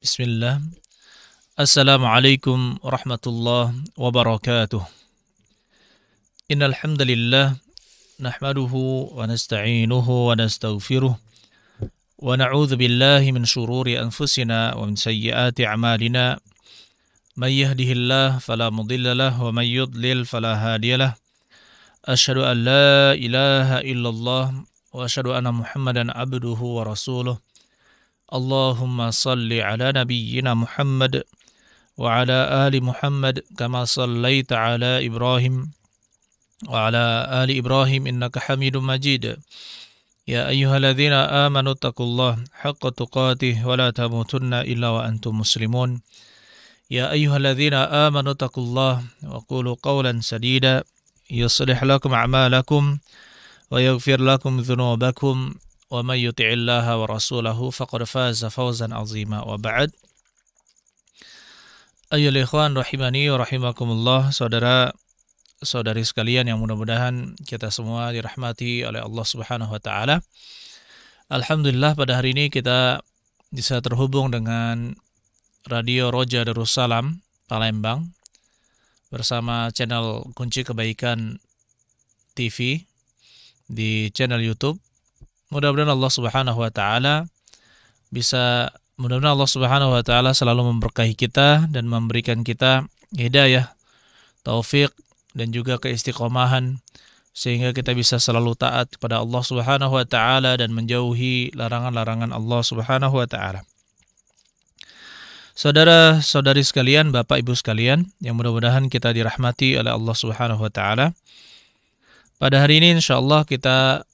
Bismillah. Assalamualaikum warahmatullahi wabarakatuh. Innal hamdalillah nahmaduhu wa nasta'inuhu wa nastaghfiruh wa na'udzu billahi min shururi anfusina wa min sayyiati a'malina. May yahdihillahu fala mudilla lahu wa may yudlil fala hadiyalah. Asyhadu an la ilaha illallah wa asyhadu anna Muhammadan abduhu wa rasuluh. Allahumma salli ala nabiyyina Muhammad wa ala ali Muhammad kama sallaita ala Ibrahim wa ala ali Ibrahim innaka Hamidum Majid. Ya ayyuhalladzina amanu taqullaha haqqa tuqatih wa la tamutunna illa wa antum muslimun. Ya ayyuhalladzina amanu taqullaha wa qulu qawlan sadida yuslih lakum a'malakum wa yaghfir lakum dhunubakum wa may yuti'illaha wa rasulahu faqad faza fawzan 'azima. Wa ba'd. Ayyuhal ikhwan rahimani wa rahimakumullah, saudara-saudari sekalian yang mudah-mudahan kita semua dirahmati oleh Allah Subhanahu wa taala. Alhamdulillah pada hari ini kita bisa terhubung dengan Radio Roja Darussalam Palembang bersama channel Kunci Kebaikan TV di channel YouTube. Mudah-mudahan Allah Subhanahu wa taala selalu memberkahi kita dan memberikan kita hidayah, taufik dan juga keistiqomahan sehingga kita bisa selalu taat kepada Allah Subhanahu wa taala dan menjauhi larangan-larangan Allah Subhanahu wa taala. Saudara-saudari sekalian, Bapak Ibu sekalian yang mudah-mudahan kita dirahmati oleh Allah Subhanahu wa taala. Pada hari ini insyaallah kita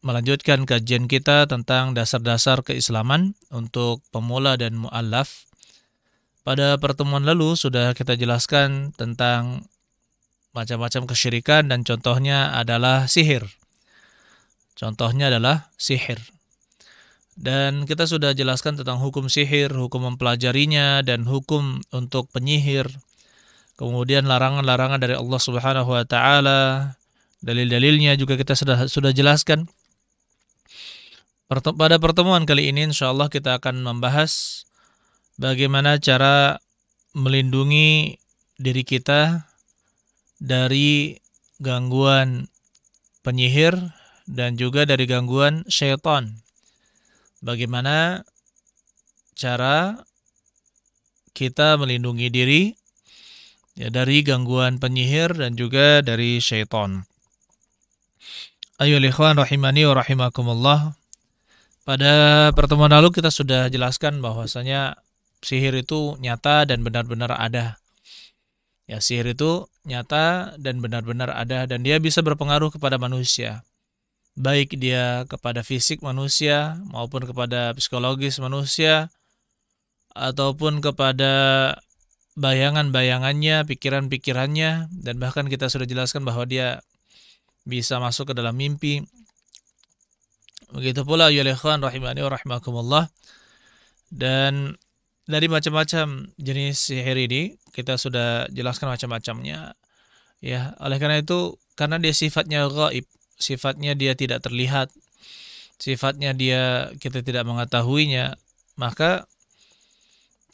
melanjutkan kajian kita tentang dasar-dasar keislaman untuk pemula dan mu'allaf. Pada pertemuan lalu sudah kita jelaskan tentang macam-macam kesyirikan dan contohnya adalah sihir. Dan kita sudah jelaskan tentang hukum sihir, hukum mempelajarinya dan hukum untuk penyihir. Kemudian larangan-larangan dari Allah Subhanahu wa taala, dalil-dalilnya juga kita sudah jelaskan. Pada pertemuan kali ini insyaallah kita akan membahas bagaimana cara melindungi diri kita dari gangguan penyihir dan juga dari gangguan syaitan. Bagaimana cara kita melindungi diri dari gangguan penyihir dan juga dari syaitan. Ayyuhal ikhwan rahimani wa rahimakumullah. Pada pertemuan lalu kita sudah jelaskan bahwasanya sihir itu nyata dan benar-benar ada. Ya, sihir itu nyata dan benar-benar ada dan dia bisa berpengaruh kepada manusia. Baik dia kepada fisik manusia maupun kepada psikologis manusia ataupun kepada bayangan-bayangannya, pikiran-pikirannya, dan bahkan kita sudah jelaskan bahwa dia bisa masuk ke dalam mimpi. Begitu pula ya ikhwan rahimani wa rahimakumullah. Dan dari macam-macam jenis sihir ini kita sudah jelaskan macam-macamnya. Ya, oleh karena itu karena dia sifatnya gaib, sifatnya dia tidak terlihat, sifatnya kita tidak mengetahuinya, maka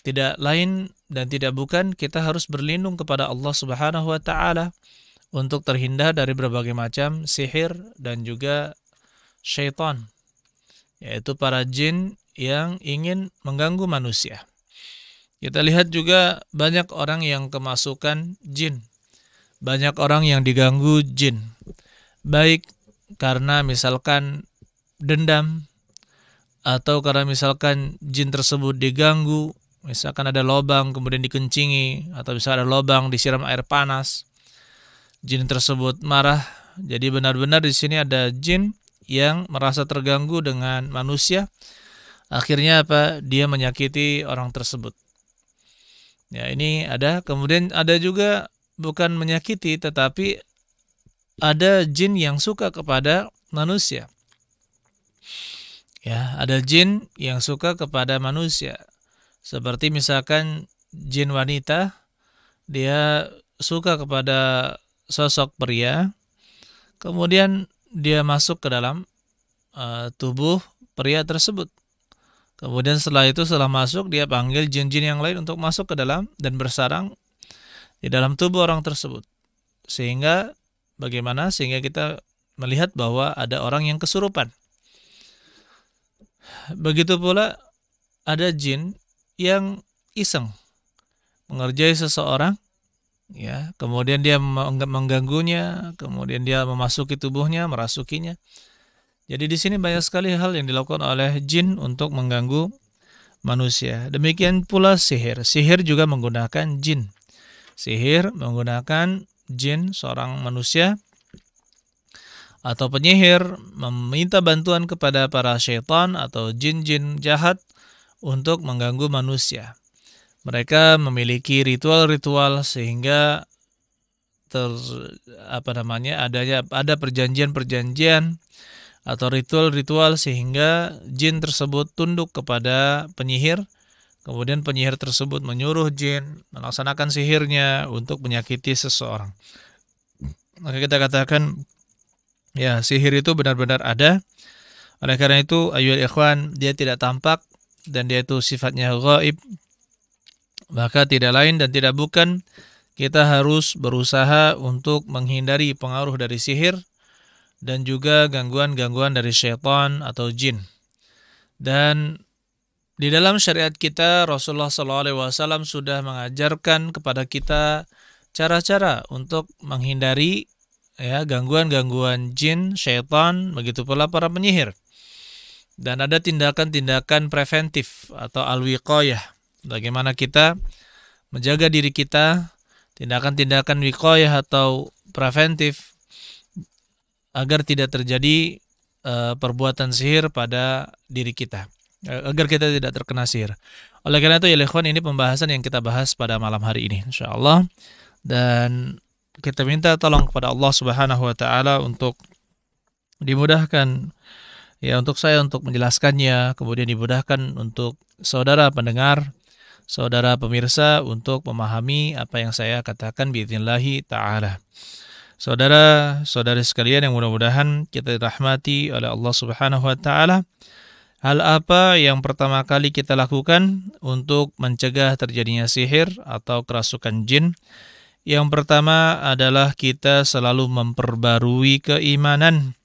tidak lain dan tidak bukan kita harus berlindung kepada Allah Subhanahu wa taala untuk terhindar dari berbagai macam sihir dan juga syaitan, yaitu para jin yang ingin mengganggu manusia. Kita lihat juga banyak orang yang kemasukan jin, banyak orang yang diganggu jin, baik karena misalkan dendam atau karena misalkan jin tersebut diganggu, misalkan ada lubang kemudian dikencingi atau bisa ada lubang disiram air panas, jin tersebut marah. Jadi benar-benar di sini ada jin yang merasa terganggu dengan manusia, akhirnya dia menyakiti orang tersebut. Ya, ini ada. Kemudian ada juga bukan menyakiti, tetapi ada jin yang suka kepada manusia. Ya, ada jin yang suka kepada manusia. Seperti misalkan jin wanita, dia suka kepada sosok pria, kemudian dia masuk ke dalam tubuh pria tersebut. Kemudian setelah masuk dia panggil jin-jin yang lain untuk masuk ke dalam dan bersarang di dalam tubuh orang tersebut. Sehingga bagaimana? Sehingga kita melihat bahwa ada orang yang kesurupan. Begitu pula ada jin yang iseng mengerjai seseorang, ya, kemudian dia mengganggunya, kemudian dia memasuki tubuhnya, merasukinya. Jadi di sini banyak sekali hal yang dilakukan oleh jin untuk mengganggu manusia. Demikian pula sihir. Sihir juga menggunakan jin. Sihir menggunakan jin, seorang manusia atau penyihir meminta bantuan kepada para syaitan atau jin-jin jahat untuk mengganggu manusia. Mereka memiliki ritual-ritual sehingga ada perjanjian-perjanjian atau ritual-ritual sehingga jin tersebut tunduk kepada penyihir. Kemudian penyihir tersebut menyuruh jin melaksanakan sihirnya untuk menyakiti seseorang. Maka kita katakan, ya, sihir itu benar-benar ada. Oleh karena itu, ayyuhal ikhwan, dia tidak tampak dan dia itu sifatnya ghaib. Maka tidak lain dan tidak bukan kita harus berusaha untuk menghindari pengaruh dari sihir dan juga gangguan-gangguan dari syaitan atau jin. Dan di dalam syariat kita, Rasulullah SAW sudah mengajarkan kepada kita cara-cara untuk menghindari, ya, gangguan-gangguan jin, syaitan, begitu pula para penyihir. Dan ada tindakan-tindakan preventif atau al-wiqayah. Bagaimana kita menjaga diri kita, tindakan-tindakan wiqayah atau preventif agar tidak terjadi perbuatan sihir pada diri kita, agar kita tidak terkena sihir. Oleh karena itu, ya ikhwan, ini pembahasan yang kita bahas pada malam hari ini, insyaallah. Dan kita minta tolong kepada Allah Subhanahu wa taala untuk dimudahkan, ya, untuk saya untuk menjelaskannya, kemudian dimudahkan untuk saudara pendengar, saudara pemirsa untuk memahami apa yang saya katakan biidznillah taala. Saudara-saudari sekalian yang mudah-mudahan kita dirahmati oleh Allah Subhanahu wa taala, hal apa yang pertama kali kita lakukan untuk mencegah terjadinya sihir atau kerasukan jin? Yang pertama adalah kita selalu memperbarui keimanan.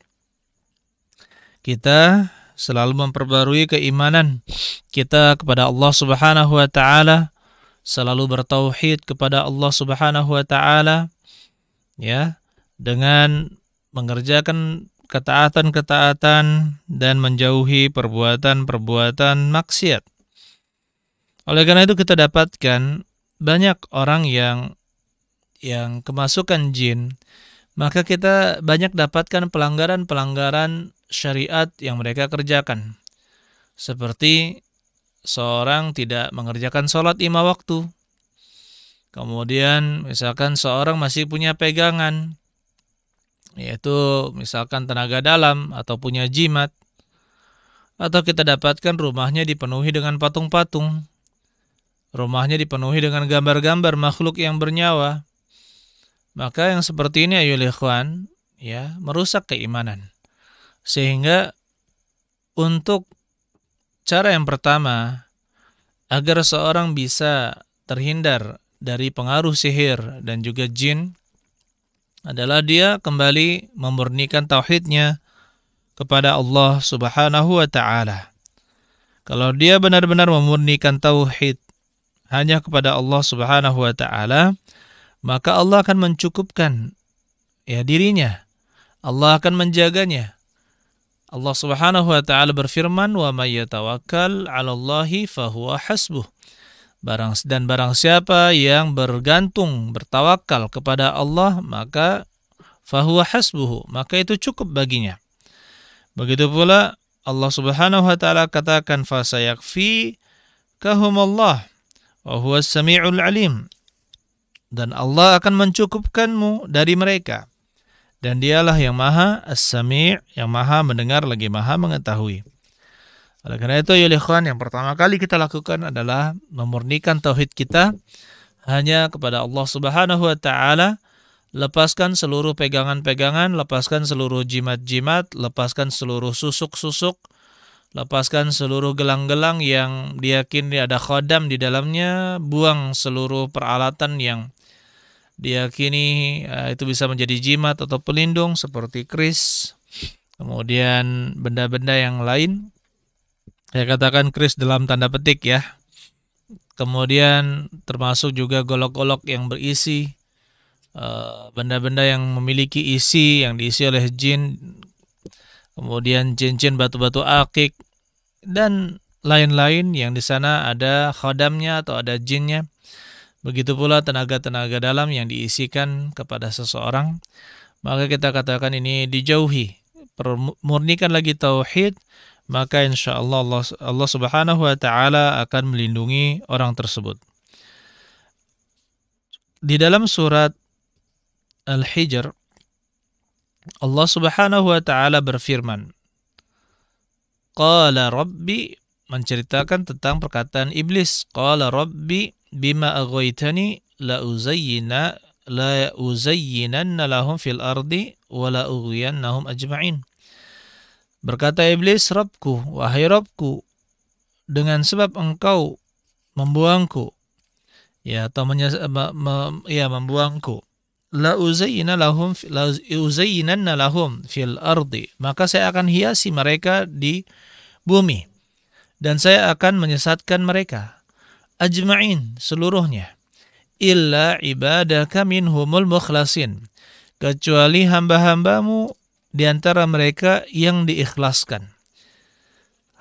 Kita selalu memperbarui keimanan kita kepada Allah Subhanahu wa taala, selalu bertauhid kepada Allah Subhanahu wa taala, ya, dengan mengerjakan ketaatan-ketaatan dan menjauhi perbuatan-perbuatan maksiat. Oleh karena itu kita dapatkan banyak orang yang kemasukan jin, maka kita banyak dapatkan pelanggaran-pelanggaran syariat yang mereka kerjakan. Seperti seorang tidak mengerjakan sholat 5 waktu. Kemudian misalkan seorang masih punya pegangan, yaitu misalkan tenaga dalam atau punya jimat. Atau kita dapatkan rumahnya dipenuhi dengan patung-patung. Rumahnya dipenuhi dengan gambar-gambar makhluk yang bernyawa. Maka yang seperti ini, ayyuhal ikhwan, ya, merusak keimanan. Sehingga untuk cara yang pertama agar seorang bisa terhindar dari pengaruh sihir dan juga jin adalah dia kembali memurnikan tauhidnya kepada Allah Subhanahu wa taala. Kalau dia benar-benar memurnikan tauhid hanya kepada Allah Subhanahu wa taala, maka Allah akan mencukupkan, ya, dirinya. Allah akan menjaganya. Allah Subhanahu wa taala berfirman, "Wa may yatawakkal 'alallahi fahuwa hasbuh." Barang siapa yang bergantung, bertawakal kepada Allah, maka fahuwa hasbuhu, maka itu cukup baginya. Begitu pula Allah Subhanahu wa taala katakan, "Fasayakfikahumullah wa huwas samiul alim." Dan Allah akan mencukupkanmu dari mereka. Dan dialah yang maha as-sami', yang maha mendengar lagi maha mengetahui. Oleh karena itu, ya ikhwan, yang pertama kali kita lakukan adalah memurnikan tauhid kita hanya kepada Allah Subhanahu wa taala. Lepaskan seluruh pegangan-pegangan, lepaskan seluruh jimat-jimat, lepaskan seluruh susuk-susuk, lepaskan seluruh gelang-gelang yang diyakini ada khodam di dalamnya, buang seluruh peralatan yang diyakini itu bisa menjadi jimat atau pelindung seperti keris, kemudian benda-benda yang lain. Saya katakan keris dalam tanda petik ya. Kemudian termasuk juga golok-golok yang berisi benda-benda yang memiliki isi yang diisi oleh jin, kemudian cincin batu-batu akik dan lain-lain yang di sana ada khodamnya atau ada jinnya. Begitu pula tenaga-tenaga dalam yang diisikan kepada seseorang, maka kita katakan ini dijauhi. Murnikan lagi tauhid, maka insya Allah Allah Subhanahu wa taala akan melindungi orang tersebut. Di dalam surat Al-Hijr, Allah Subhanahu wa taala berfirman, Qala Rabbi, menceritakan tentang perkataan iblis. Qala Rabbi bima aghwaytani la uzayyinanna lahum fil ardi wa la ughwiyannahum ajma'in. Berkata iblis, Rabbku, wahai Rabbku, dengan sebab engkau membuangku, ya, atau membuangku, la uzayyinanna lahum fil ardi, maka saya akan hiasi mereka di bumi dan saya akan menyesatkan mereka ajma'in, seluruhnya, illa ibadaka minhumul mukhlasin, kecuali hamba-hambamu di antara mereka yang diikhlaskan.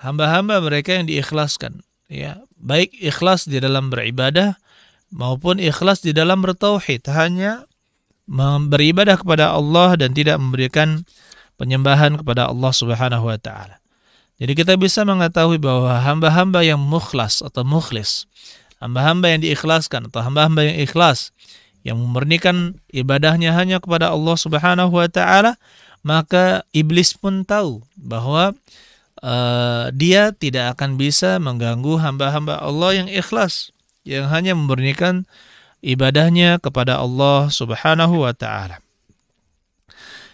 Hamba-hamba mereka yang diikhlaskan, ya, baik ikhlas di dalam beribadah maupun ikhlas di dalam bertauhid, hanya beribadah kepada Allah dan tidak memberikan penyembahan kepada Allah Subhanahu wa taala. Jadi kita bisa mengetahui bahwa hamba-hamba yang mukhlas atau mukhlis, hamba-hamba yang diikhlaskan atau hamba-hamba yang ikhlas, yang memurnikan ibadahnya hanya kepada Allah Subhanahu wa taala, maka iblis pun tahu bahwa dia tidak akan bisa mengganggu hamba-hamba Allah yang ikhlas, yang hanya memurnikan ibadahnya kepada Allah Subhanahu wa taala.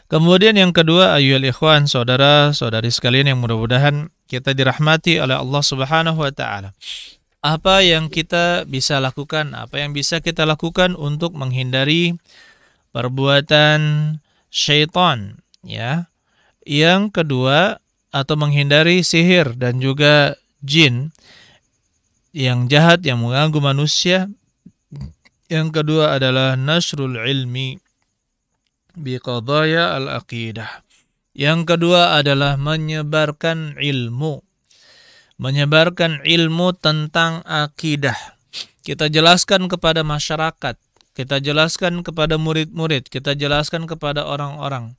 Kemudian yang kedua, ayyuhal ikhwan, saudara-saudari sekalian yang mudah-mudahan kita dirahmati oleh Allah Subhanahu wa taala. Apa yang kita bisa lakukan, apa yang bisa kita lakukan untuk menghindari perbuatan syaitan, ya. Yang kedua, atau menghindari sihir dan juga jin yang jahat yang mengganggu manusia. Yang kedua adalah nasrul ilmi biqadaya al-aqidah. Yang kedua adalah menyebarkan ilmu. Menyebarkan ilmu tentang akidah. Kita jelaskan kepada masyarakat, kita jelaskan kepada murid-murid, kita jelaskan kepada orang-orang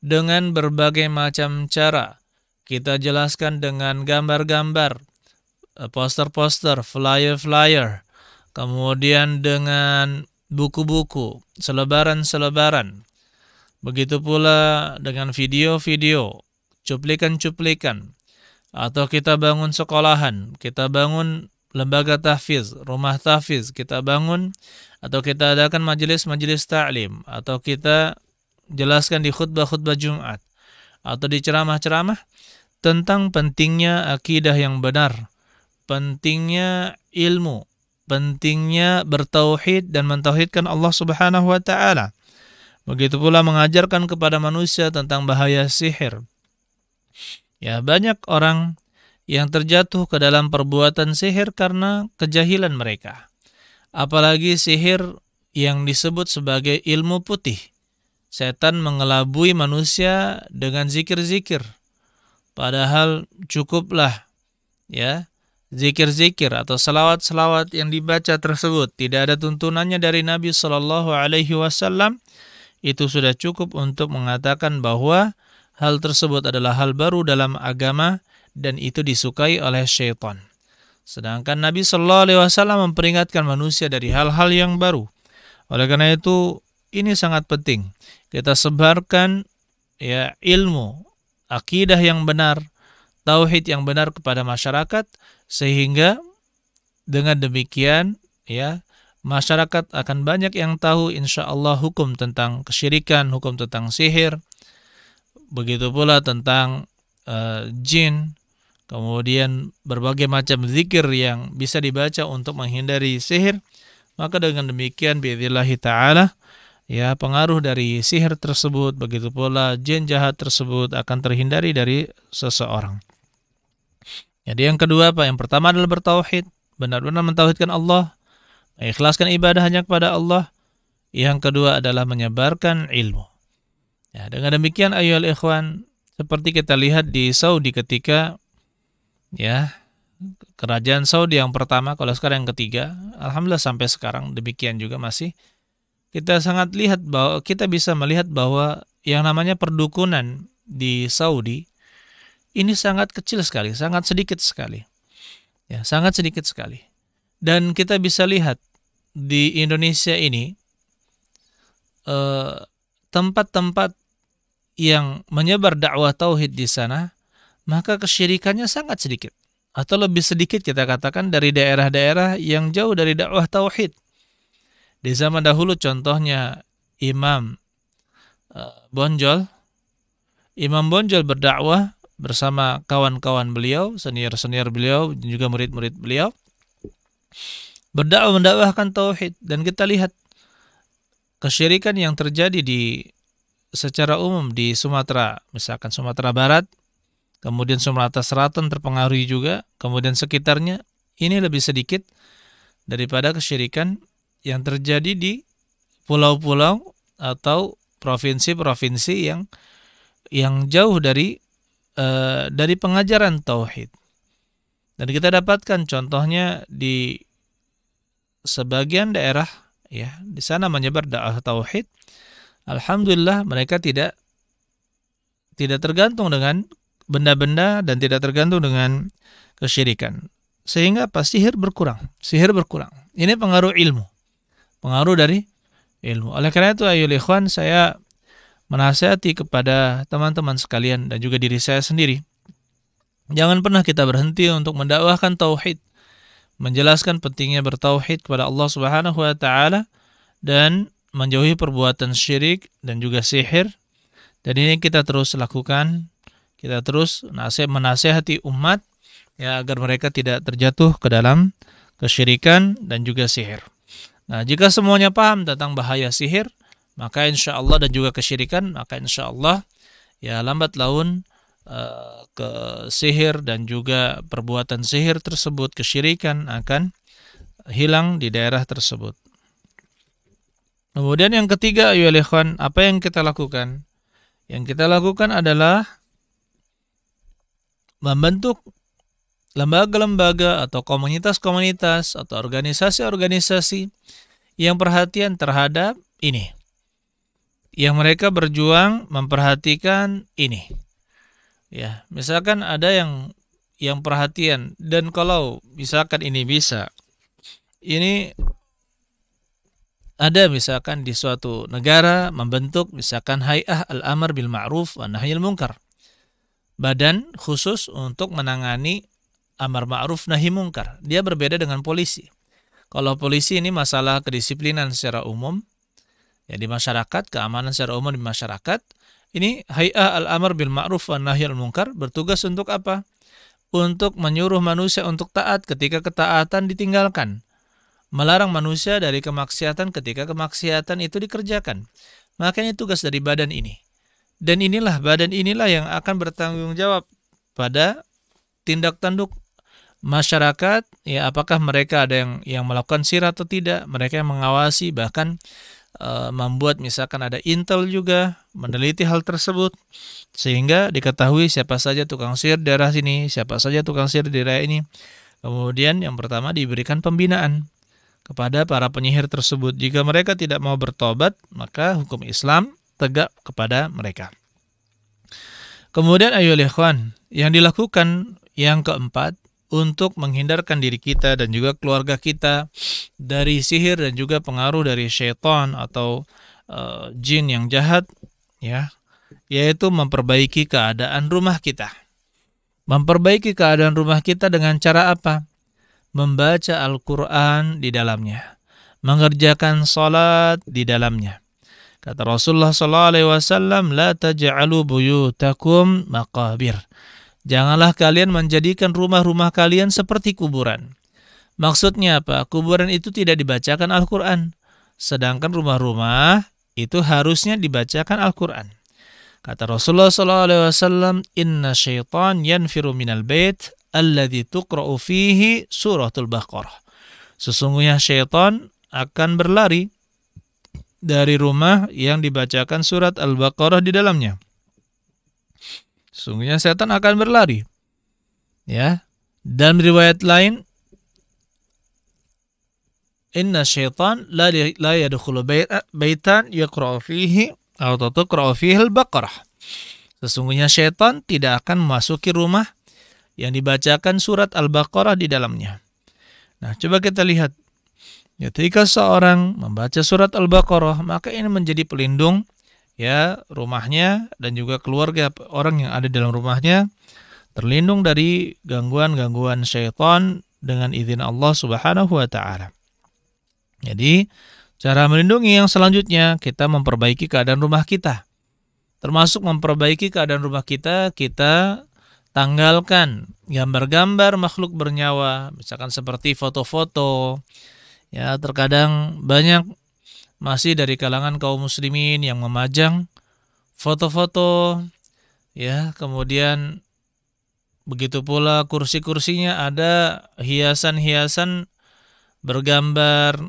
dengan berbagai macam cara. Kita jelaskan dengan gambar-gambar, poster-poster, flyer-flyer, kemudian dengan buku-buku, selebaran-selebaran. Begitu pula dengan video-video, cuplikan-cuplikan, atau kita bangun sekolahan, kita bangun lembaga tahfiz, rumah tahfiz, kita bangun atau kita adakan majelis-majelis ta'lim, atau kita jelaskan di khutbah-khutbah Jumat atau di ceramah-ceramah tentang pentingnya akidah yang benar, pentingnya ilmu, pentingnya bertauhid dan mentauhidkan Allah Subhanahu wa taala. Begitu pula mengajarkan kepada manusia tentang bahaya sihir. Ya, banyak orang yang terjatuh ke dalam perbuatan sihir karena kejahilan mereka. Apalagi sihir yang disebut sebagai ilmu putih. Setan mengelabui manusia dengan zikir-zikir. Padahal cukuplah, ya, zikir-zikir atau salawat-salawat yang dibaca tersebut tidak ada tuntunannya dari Nabi Shallallahu Alaihi Wasallam, itu sudah cukup untuk mengatakan bahwa hal tersebut adalah hal baru dalam agama dan itu disukai oleh syaitan. Sedangkan Nabi Shallallahu Alaihi Wasallam memperingatkan manusia dari hal-hal yang baru. Oleh karena itu ini sangat penting kita sebarkan, ya, ilmu akidah yang benar, tauhid yang benar kepada masyarakat, sehingga dengan demikian, ya, masyarakat akan banyak yang tahu insyaallah hukum tentang kesyirikan, hukum tentang sihir, begitu pula tentang jin, kemudian berbagai macam zikir yang bisa dibaca untuk menghindari sihir, maka dengan demikian biidznillah taala ya pengaruh dari sihir tersebut, begitu pula jin jahat tersebut akan terhindari dari seseorang. Jadi yang kedua apa? Yang pertama adalah bertauhid, benar-benar mentauhidkan Allah, mengikhlaskan ibadah hanya kepada Allah. Yang kedua adalah menyebarkan ilmu. Ya, dengan demikian ayyuhal ikhwan, seperti kita lihat di Saudi ketika ya kerajaan Saudi yang pertama, kalau sekarang yang ketiga, alhamdulillah sampai sekarang demikian juga masih. Kita sangat lihat bahwa kita bisa melihat bahwa yang namanya perdukunan di Saudi ini sangat kecil sekali, sangat sedikit sekali. Ya, sangat sedikit sekali. Dan kita bisa lihat di Indonesia ini tempat-tempat yang menyebar dakwah tauhid di sana, maka kesyirikannya sangat sedikit. Atau lebih sedikit kita katakan dari daerah-daerah yang jauh dari dakwah tauhid. Di zaman dahulu contohnya Imam Bonjol berdakwah bersama kawan-kawan beliau, senior-senior beliau, dan juga murid-murid beliau, berdakwah mendakwahkan tauhid. Dan kita lihat kesyirikan yang terjadi secara umum di Sumatera, misalkan Sumatera Barat, kemudian Sumatera Selatan terpengaruhi juga, kemudian sekitarnya, ini lebih sedikit daripada kesyirikan yang terjadi di pulau-pulau atau provinsi-provinsi yang jauh dari pengajaran tauhid. Dan kita dapatkan contohnya di sebagian daerah ya, di sana menyebar dakwah tauhid. Alhamdulillah mereka tidak tergantung dengan benda-benda dan tidak tergantung dengan kesyirikan. Sehingga sihir berkurang. Ini pengaruh ilmu. Pengaruh dari ilmu. Oleh karena itu ayyuhal ikhwan, saya menasihati kepada teman-teman sekalian dan juga diri saya sendiri, jangan pernah kita berhenti untuk mendakwahkan tauhid, menjelaskan pentingnya bertauhid kepada Allah Subhanahu wa taala dan menjauhi perbuatan syirik dan juga sihir. Dan ini kita terus lakukan, kita terus menasihati umat ya agar mereka tidak terjatuh ke dalam kesyirikan dan juga sihir. Nah, jika semuanya paham tentang bahaya sihir, maka insya Allah dan juga kesyirikan, maka insya Allah ya lambat laun ke sihir dan juga perbuatan sihir tersebut, kesyirikan akan hilang di daerah tersebut. Kemudian yang ketiga, ayyuhal ikhwan, apa yang kita lakukan? Yang kita lakukan adalah membentuk lembaga-lembaga atau komunitas-komunitas atau organisasi-organisasi yang perhatian terhadap ini. Yang mereka berjuang memperhatikan ini. Ya, misalkan ada yang perhatian, dan kalau misalkan ini bisa, ini ada misalkan di suatu negara membentuk misalkan Hay'ah al-Amr bil Ma'ruf wa Nahyil Munkar. Badan khusus untuk menangani amar ma'ruf nahi mungkar. Dia berbeda dengan polisi. Kalau polisi ini masalah kedisiplinan secara umum ya di masyarakat, keamanan secara umum di masyarakat. Ini Hay'ah al-Amr bil Ma'ruf wa Nahyil Munkar bertugas untuk apa? Untuk menyuruh manusia untuk taat ketika ketaatan ditinggalkan. Melarang manusia dari kemaksiatan ketika kemaksiatan itu dikerjakan. Makanya tugas dari badan ini. Dan badan inilah yang akan bertanggung jawab pada tindak tanduk masyarakat, ya apakah mereka ada yang melakukan syiar atau tidak, mereka yang mengawasi, bahkan membuat misalkan ada intel juga meneliti hal tersebut sehingga diketahui siapa saja tukang syiar di daerah sini, siapa saja tukang syiar di daerah ini. Kemudian yang pertama diberikan pembinaan kepada para penyihir tersebut. Jika mereka tidak mau bertobat, maka hukum Islam tegak kepada mereka. Kemudian ayyuhal ikhwan, yang dilakukan yang keempat untuk menghindarkan diri kita dan juga keluarga kita dari sihir dan juga pengaruh dari syaitan atau jin yang jahat, ya, yaitu memperbaiki keadaan rumah kita. Memperbaiki keadaan rumah kita dengan cara apa? Membaca Al-Quran di dalamnya, mengerjakan salat di dalamnya. Kata Rasulullah SAW, la taj'alu buyutakum maqabir. Janganlah kalian menjadikan rumah-rumah kalian seperti kuburan. Maksudnya apa? Kuburan itu tidak dibacakan Al-Quran. Sedangkan rumah-rumah itu harusnya dibacakan Al-Quran. Kata Rasulullah SAW, Inna syaitan yanfiru minal bait alladhi tuqra'u fihi suratul Baqarah. Sesungguhnya syaitan akan berlari dari rumah yang dibacakan surat Al-Baqarah di dalamnya. Sesungguhnya setan akan berlari. Ya. Dan riwayat lain, Inna syaitan la yadkhulu baitan yaqra'u fihi atau tuqra'u fihi al-Baqarah. Sesungguhnya syaitan tidak akan memasuki rumah yang dibacakan surat Al-Baqarah di dalamnya. Nah, coba kita lihat. Ketika seorang membaca surat Al-Baqarah, maka ini menjadi pelindung ya rumahnya dan juga keluarga orang yang ada dalam rumahnya terlindung dari gangguan-gangguan syaitan dengan izin Allah Subhanahu wa taala. Jadi, cara melindungi yang selanjutnya kita memperbaiki keadaan rumah kita. Termasuk memperbaiki keadaan rumah kita, kita tanggalkan gambar-gambar makhluk bernyawa, misalkan seperti foto-foto. Ya, terkadang banyak masih dari kalangan kaum muslimin yang memajang foto-foto, ya, kemudian begitu pula kursi-kursinya ada hiasan-hiasan bergambar,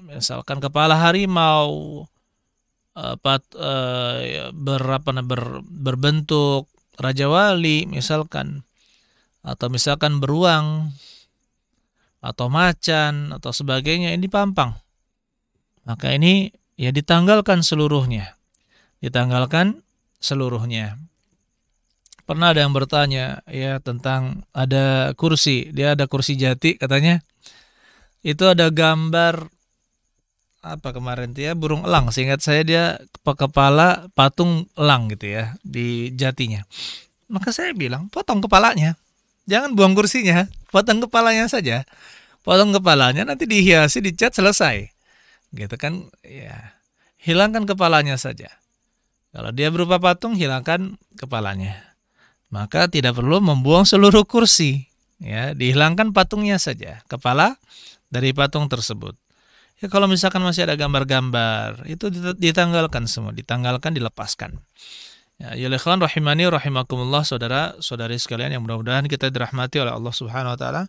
misalkan kepala harimau, berbentuk raja wali misalkan, atau misalkan beruang, atau macan, atau sebagainya, ini pampang. Maka ini ya ditanggalkan seluruhnya. Ditanggalkan seluruhnya. Pernah ada yang bertanya ya tentang ada kursi, dia ada kursi jati katanya. Itu ada gambar apa kemarin tuh ya, burung elang. Seingat saya dia kepala patung elang gitu ya di jatinya. Maka saya bilang, potong kepalanya. Jangan buang kursinya, potong kepalanya saja. Potong kepalanya, nanti dihiasi, dicat, selesai. Gitu kan, ya. Hilangkan kepalanya saja. Kalau dia berupa patung, hilangkan kepalanya. Maka tidak perlu membuang seluruh kursi. Ya, dihilangkan patungnya saja, kepala dari patung tersebut. Ya, kalau misalkan masih ada gambar-gambar, itu ditanggalkan semua, ditanggalkan, dilepaskan. Ya, ikhwan rahimani rahimakumullah, saudara-saudari sekalian yang mudah-mudahan kita dirahmati oleh Allah Subhanahu wa taala.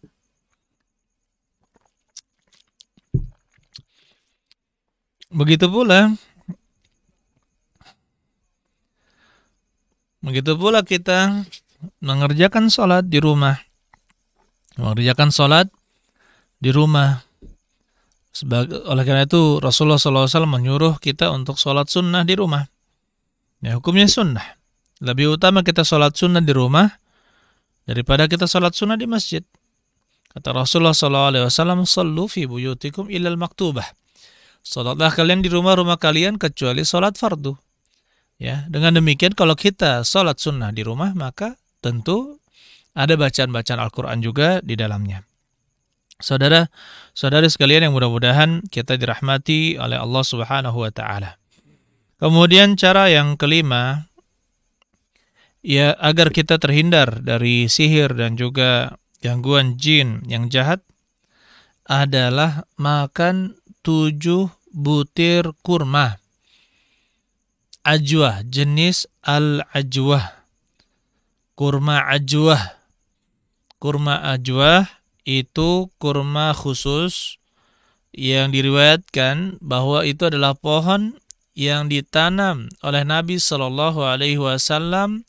Begitu pula kita mengerjakan sholat di rumah. Mengerjakan sholat di rumah. Oleh karena itu Rasulullah SAW menyuruh kita untuk sholat sunnah di rumah. Ya, hukumnya sunnah. Lebih utama kita sholat sunnah di rumah daripada kita sholat sunnah di masjid. Kata Rasulullah SAW, "Sallu fi buyutikum illal maktubah." Sholatlah kalian di rumah-rumah kalian kecuali sholat fardu. Ya, dengan demikian kalau kita sholat sunnah di rumah, maka tentu ada bacaan-bacaan Al-Quran juga di dalamnya. Saudara-saudari sekalian yang mudah-mudahan kita dirahmati oleh Allah Subhanahu wa taala. Kemudian cara yang kelima, ya agar kita terhindar dari sihir dan juga gangguan jin yang jahat, adalah makan 7 butir kurma. Ajwah, jenis al-ajwah. Kurma ajwah. Kurma ajwah itu kurma khusus yang diriwayatkan bahwa itu adalah pohon yang ditanam oleh Nabi Shallallahu Alaihi Wasallam,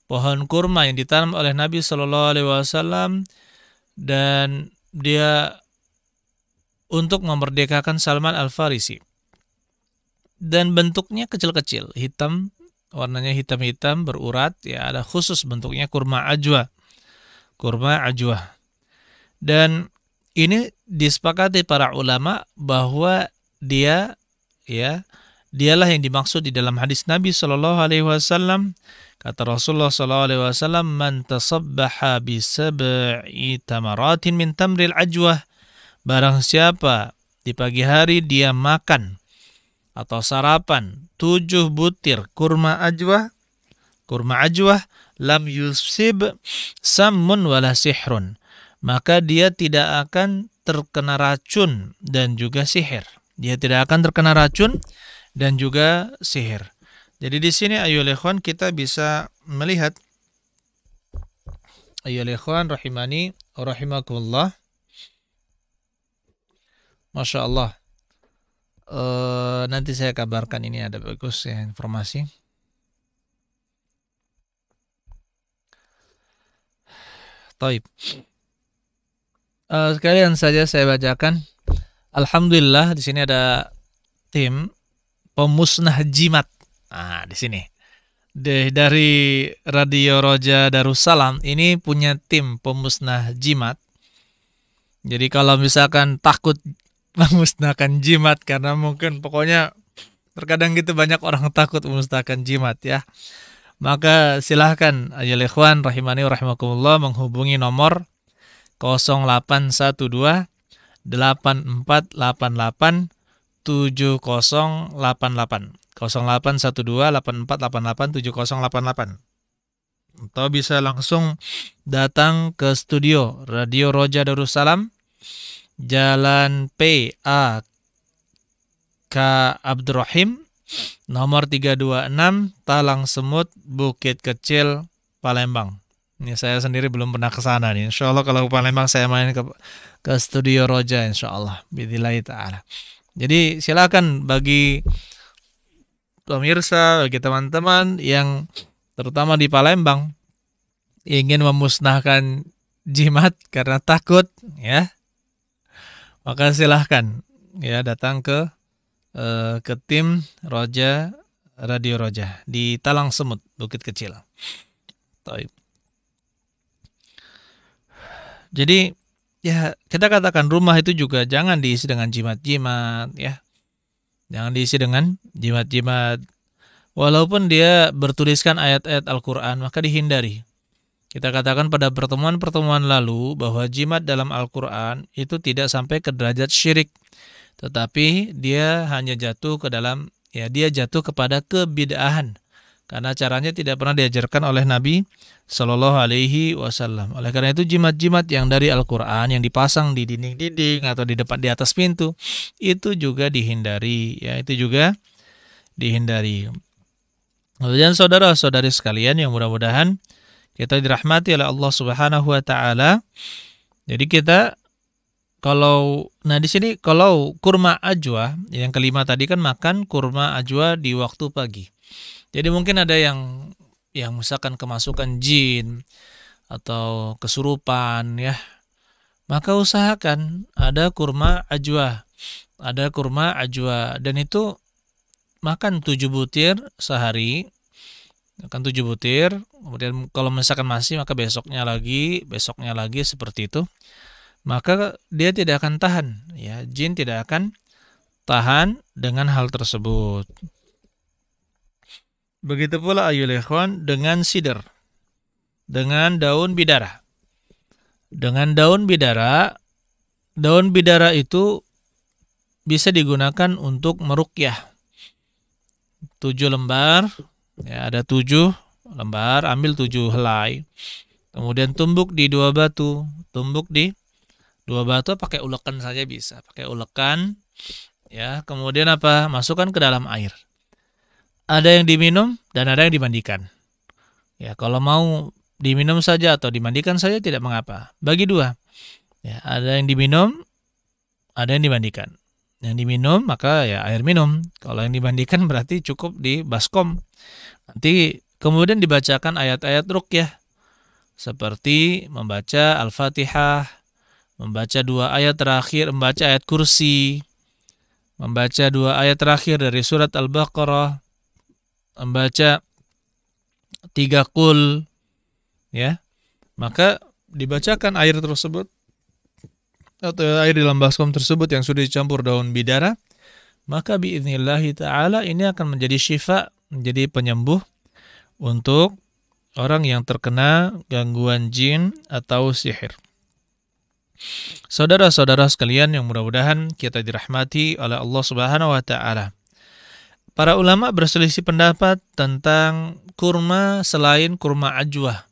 pohon kurma yang ditanam oleh Nabi Shallallahu Alaihi Wasallam, dan dia untuk memerdekakan Salman Al-Farisi. Dan bentuknya kecil-kecil, hitam, warnanya hitam-hitam berurat, ya ada khusus bentuknya kurma ajwa. Kurma ajwa. Dan ini disepakati para ulama bahwa dialah yang dimaksud di dalam hadis Nabi Shallallahu Alaihi Wasallam. Kata Rasulullah Shallallahu Alaihi Wasallam, "Man tasabbaha bi sab'i tamaratin min tamril ajwah." Barang siapa di pagi hari dia makan atau sarapan 7 butir kurma ajwah, kurma ajwah, lam yusib sammun wala sihrun. Maka dia tidak akan terkena racun dan juga sihir. Dia tidak akan terkena racun dan juga sihir. Jadi di sini ayyuhal ikhwan kita bisa melihat, ayyuhal ikhwan rahimani wa rahimakumullah. Masya Allah. Nanti saya kabarkan, ini ada bagus ya informasi. Taib. Sekalian saja saya bacakan. Alhamdulillah di sini ada tim pemusnah jimat. Nah, di sini. Dari Radio Roja Darussalam ini punya tim pemusnah jimat. Jadi kalau misalkan takut memusnahkan jimat, karena mungkin pokoknya terkadang gitu banyak orang takut memusnahkan jimat ya. Maka silahkan ayyuhal ikhwan rahimani wa rahimakumullah menghubungi nomor 0812 8488 7088 0812 8488 7088, atau bisa langsung datang ke studio Radio Roja Darussalam, Jalan P.A. K. Abdurrahim, nomor 326, Talang Semut, Bukit Kecil, Palembang. Ini saya sendiri belum pernah ke sana nih. Insya Allah kalau ke Palembang saya main ke studio Roja, insya Allah. Bidillahi ta'ala. Jadi silakan bagi pemirsa, bagi teman-teman yang terutama di Palembang ingin memusnahkan jimat karena takut ya, maka silahkan ya datang ke tim Roja, Radio Roja di Talang Semut, Bukit Kecil. Taib. Jadi ya kita katakan rumah itu juga jangan diisi dengan jimat-jimat ya. Jangan diisi dengan jimat-jimat. Walaupun dia bertuliskan ayat-ayat Al-Quran, maka dihindari. Kita katakan pada pertemuan-pertemuan lalu bahwa jimat dalam Al-Quran itu tidak sampai ke derajat syirik. Tetapi dia hanya jatuh ke dalam, ya dia jatuh kepada kebid'ahan. Karena caranya tidak pernah diajarkan oleh Nabi Sallallahu Alaihi Wasallam. Oleh karena itu jimat-jimat yang dari Al-Quran yang dipasang di dinding-dinding atau di depan, di atas pintu, itu juga dihindari. Ya, itu juga dihindari. Kemudian saudara-saudari sekalian yang mudah-mudahan kita dirahmati oleh Allah Subhanahu Wa Taala. Jadi kita di sini kalau kurma ajwa yang kelima tadi kan makan kurma ajwa di waktu pagi. Jadi mungkin ada yang misalkan kemasukan jin atau kesurupan ya, maka usahakan ada kurma ajwa. Ada kurma ajwa dan itu makan 7 butir sehari. Makan 7 butir, kemudian kalau misalkan masih maka besoknya lagi seperti itu. Maka dia tidak akan tahan ya, jin tidak akan tahan dengan hal tersebut. Begitu pula ayyuhal ikhwan dengan sidr, dengan daun bidara. Dengan daun bidara itu bisa digunakan untuk meruqyah. 7 lembar, ya ada 7 lembar, ambil 7 helai. Kemudian tumbuk di 2 batu, pakai ulekan saja bisa, pakai ulekan. Ya, kemudian masukkan ke dalam air. Ada yang diminum dan ada yang dimandikan. Ya, kalau mau diminum saja atau dimandikan saja tidak mengapa. Bagi 2. Ya, ada yang diminum, ada yang dimandikan. Yang diminum maka ya air minum. Kalau yang dimandikan berarti cukup di baskom. Nanti kemudian dibacakan ayat-ayat ruqyah seperti membaca Al-Fatihah, membaca 2 ayat terakhir, membaca ayat kursi, membaca 2 ayat terakhir dari surat Al-Baqarah, membaca 3 qul ya, maka dibacakan air tersebut atau air di dalam baskom tersebut yang sudah dicampur daun bidara, maka biiznillahi ta'ala ini akan menjadi syifa, menjadi penyembuh untuk orang yang terkena gangguan jin atau sihir. Saudara-saudara sekalian yang mudah-mudahan kita dirahmati oleh Allah Subhanahu wa taala. para ulama berselisih pendapat tentang kurma selain kurma ajwah.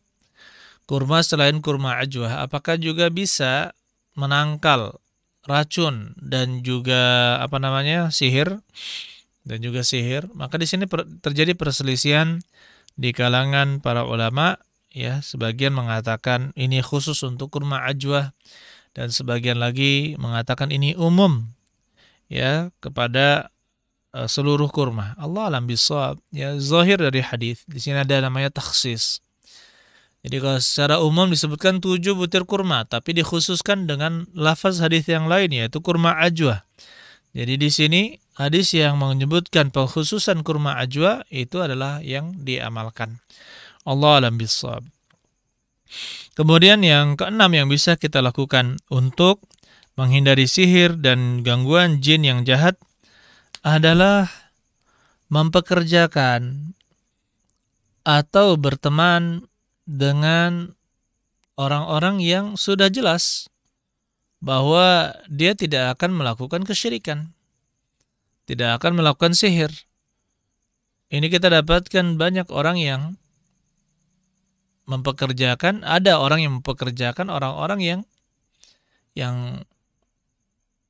Kurma selain kurma ajwah, apakah juga bisa menangkal racun dan juga sihir dan juga sihir? Maka di sini terjadi perselisihan di kalangan para ulama, ya. Sebagian mengatakan ini khusus untuk kurma ajwah dan sebagian lagi mengatakan ini umum, ya, kepada seluruh kurma. Allah alam bisawab. Ya, zahir dari hadis di sini ada namanya takhsis. Jadi kalau secara umum disebutkan 7 butir kurma, tapi dikhususkan dengan lafaz hadis yang lain, yaitu kurma ajwa. Jadi di sini hadis yang menyebutkan pengkhususan kurma ajwa itu adalah yang diamalkan. Allah alam bisawab. Kemudian yang keenam yang bisa kita lakukan untuk menghindari sihir dan gangguan jin yang jahat adalah mempekerjakan atau berteman dengan orang-orang yang sudah jelas bahwa dia tidak akan melakukan kesyirikan, tidak akan melakukan sihir. Ini kita dapatkan banyak orang yang mempekerjakan, ada orang yang mempekerjakan orang-orang yang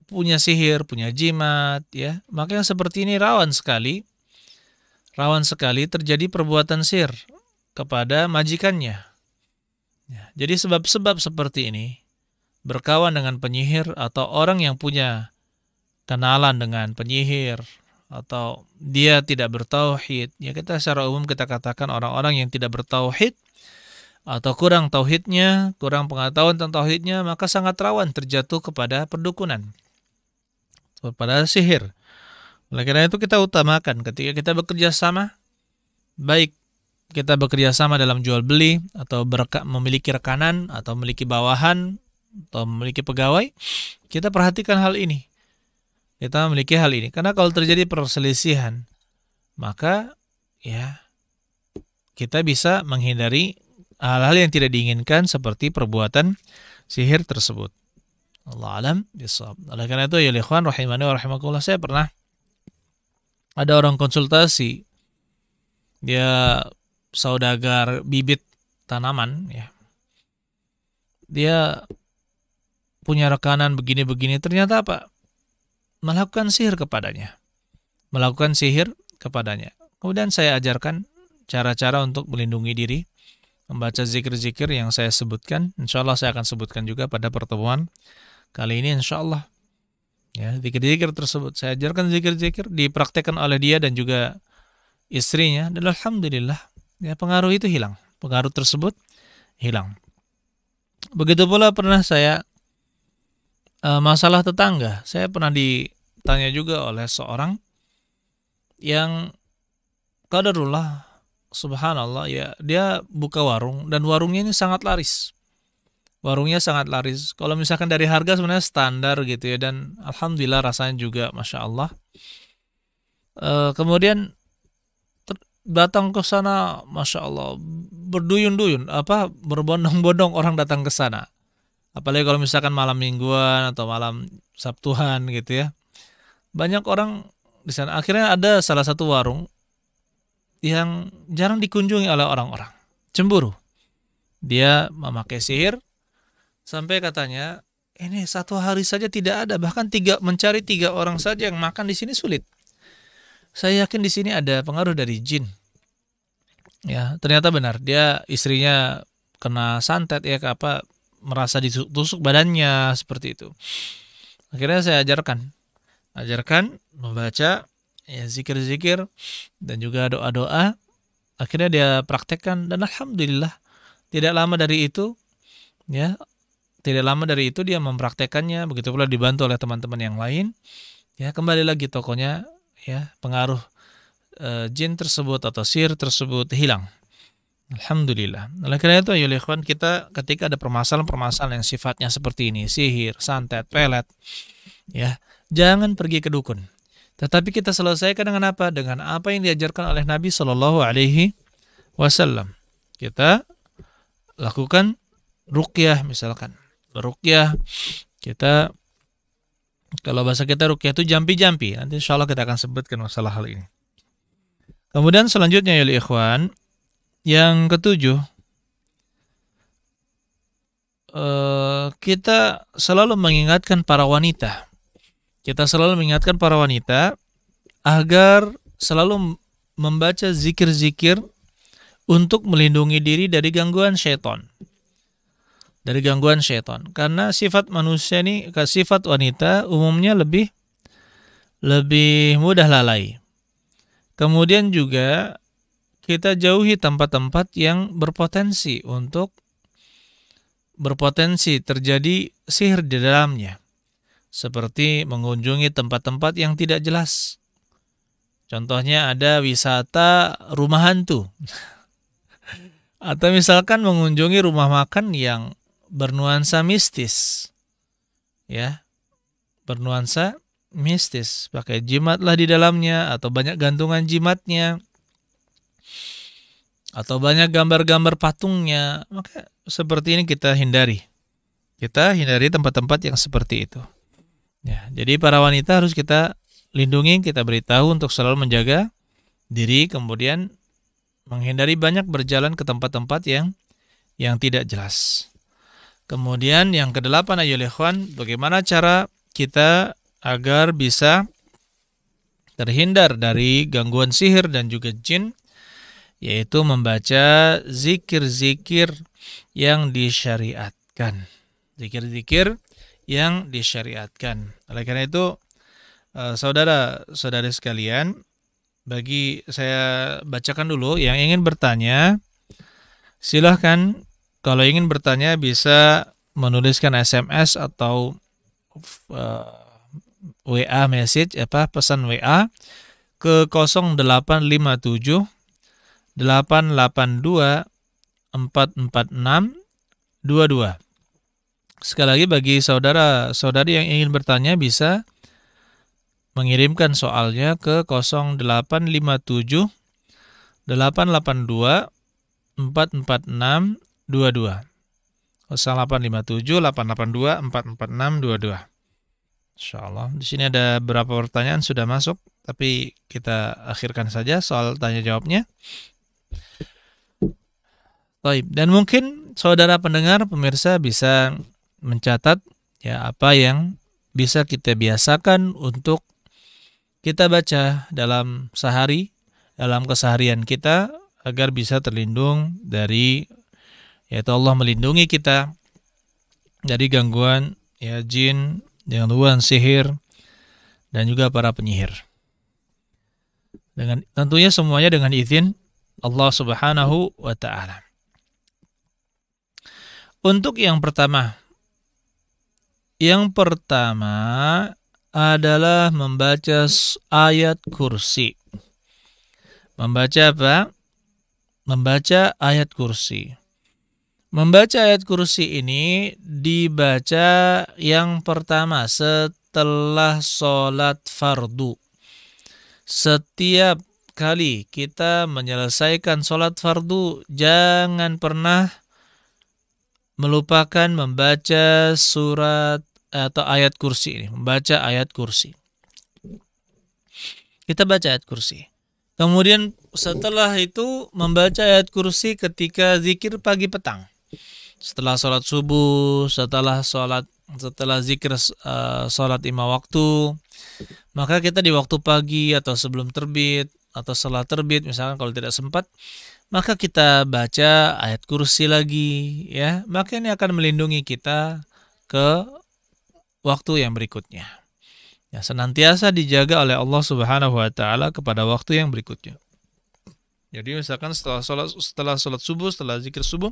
punya sihir, punya jimat, ya. Maka yang seperti ini rawan sekali terjadi perbuatan sihir kepada majikannya. Ya, jadi sebab-sebab seperti ini, berkawan dengan penyihir atau orang yang punya kenalan dengan penyihir atau dia tidak bertauhid, ya kita secara umum kita katakan orang-orang yang tidak bertauhid atau kurang tauhidnya, kurang pengetahuan tentang tauhidnya, maka sangat rawan terjatuh kepada perdukunan, kepada sihir. Oleh karena itu kita utamakan ketika kita bekerja sama, baik kita bekerja sama dalam jual beli atau memiliki rekanan atau memiliki bawahan atau memiliki pegawai, kita perhatikan hal ini. Kita memiliki hal ini karena kalau terjadi perselisihan, maka ya kita bisa menghindari hal-hal yang tidak diinginkan seperti perbuatan sihir tersebut. Allah alam bisawab. Oleh karena itu ya ikhwan rahimani wa rahimakumullah, saya pernah ada orang konsultasi, dia saudagar bibit tanaman, ya. Dia punya rekanan begini-begini, ternyata apa? Melakukan sihir kepadanya. Kemudian saya ajarkan cara-cara untuk melindungi diri, membaca zikir-zikir yang saya sebutkan. Insya Allah saya akan sebutkan juga pada pertemuan kali ini, insya Allah. Ya, zikir-zikir tersebut saya ajarkan, zikir-zikir dipraktekkan oleh dia dan juga istrinya, dan alhamdulillah ya pengaruh itu hilang. Pengaruh tersebut hilang. Begitu pula pernah saya masalah tetangga. Saya pernah ditanya juga oleh seorang yang qadarullah, subhanallah, ya dia buka warung dan warungnya ini sangat laris. Warungnya sangat laris. Kalau misalkan dari harga sebenarnya standar gitu ya, dan alhamdulillah rasanya juga masya Allah. Kemudian datang ke sana, masya Allah, berduyun-duyun, berbondong-bondong orang datang ke sana. Apalagi kalau misalkan malam mingguan atau malam Sabtuan gitu ya, banyak orang di sana. Akhirnya ada salah satu warung yang jarang dikunjungi oleh orang-orang, cemburu. Dia memakai sihir sampai katanya ini satu hari saja tidak ada, bahkan mencari 3 orang saja yang makan di sini sulit. Saya yakin di sini ada pengaruh dari jin. Ya, ternyata benar. Dia istrinya kena santet ya, merasa ditusuk badannya seperti itu. Akhirnya saya ajarkan membaca ya zikir-zikir dan juga doa-doa. Akhirnya dia praktekkan dan alhamdulillah tidak lama dari itu dia mempraktekannya, begitu pula dibantu oleh teman-teman yang lain. Ya, kembali lagi tokonya ya, pengaruh jin tersebut atau sihir tersebut hilang. Alhamdulillah. Oleh karena itu ya ikhwan, kita ketika ada permasalahan-permasalahan yang sifatnya seperti ini, sihir, santet, pelet, ya, jangan pergi ke dukun. Tetapi kita selesaikan dengan apa? Dengan apa yang diajarkan oleh Nabi Shallallahu Alaihi Wasallam. Kita lakukan ruqyah misalkan. Ruqyah, kita kalau bahasa kita ruqyah itu jampi-jampi. Nanti insya Allah kita akan sebutkan masalah hal ini. Kemudian selanjutnya ya ikhwan, yang ketujuh, kita selalu mengingatkan para wanita. Kita selalu mengingatkan para wanita agar selalu membaca zikir-zikir untuk melindungi diri dari gangguan syaitan. Dari gangguan syaitan. Karena sifat manusia ini, sifat wanita umumnya lebih mudah lalai. Kemudian juga kita jauhi tempat-tempat yang berpotensi terjadi sihir di dalamnya. Seperti mengunjungi tempat-tempat yang tidak jelas. Contohnya ada wisata rumah hantu. Atau misalkan mengunjungi rumah makan yang bernuansa mistis. Ya, bernuansa mistis, pakai jimatlah di dalamnya, atau banyak gantungan jimatnya, atau banyak gambar-gambar patungnya. Maka seperti ini kita hindari tempat-tempat yang seperti itu. Ya, jadi para wanita harus kita lindungi, kita beritahu untuk selalu menjaga diri, kemudian menghindari banyak berjalan ke tempat-tempat yang tidak jelas. Kemudian yang kedelapan ayolah ikhwan, bagaimana cara kita agar bisa terhindar dari gangguan sihir dan juga jin, yaitu membaca zikir-zikir yang disyariatkan. Zikir-zikir yang disyariatkan. Oleh karena itu, saudara-saudari sekalian, bagi saya bacakan dulu, yang ingin bertanya, silahkan kalau ingin bertanya bisa menuliskan SMS atau WA message, pesan WA ke 0857 882 446 22. Sekali lagi, bagi saudara-saudari yang ingin bertanya bisa mengirimkan soalnya ke 0857 882 446 22. 0857 882 446 22. Insyaallah. Di sini ada beberapa pertanyaan sudah masuk, tapi kita akhirkan saja soal tanya jawabnya. Baik, dan mungkin saudara pendengar, pemirsa bisa mencatat ya apa yang bisa kita biasakan untuk kita baca dalam sehari, dalam keseharian kita, agar bisa terlindung dari, yaitu Allah melindungi kita dari gangguan ya jin, gangguan sihir, dan juga para penyihir. Dengan tentunya semuanya dengan izin Allah Subhanahu wa taala. Untuk yang pertama adalah membaca ayat kursi. Membaca apa? Membaca ayat kursi. Membaca ayat kursi ini dibaca yang pertama setelah sholat fardu. Setiap kali kita menyelesaikan sholat fardu, jangan pernah melupakan membaca surat atau ayat kursi ini. Membaca ayat kursi. Kita baca ayat kursi. Kemudian setelah itu membaca ayat kursi ketika zikir pagi petang. Setelah sholat subuh, setelah zikir sholat 5 waktu, maka kita di waktu pagi atau sebelum terbit atau setelah terbit, misalkan kalau tidak sempat, maka kita baca ayat kursi lagi, ya. Maka ini akan melindungi kita ke waktu yang berikutnya. Ya, senantiasa dijaga oleh Allah Subhanahu wa taala kepada waktu yang berikutnya. Jadi misalkan setelah sholat subuh, setelah zikir subuh,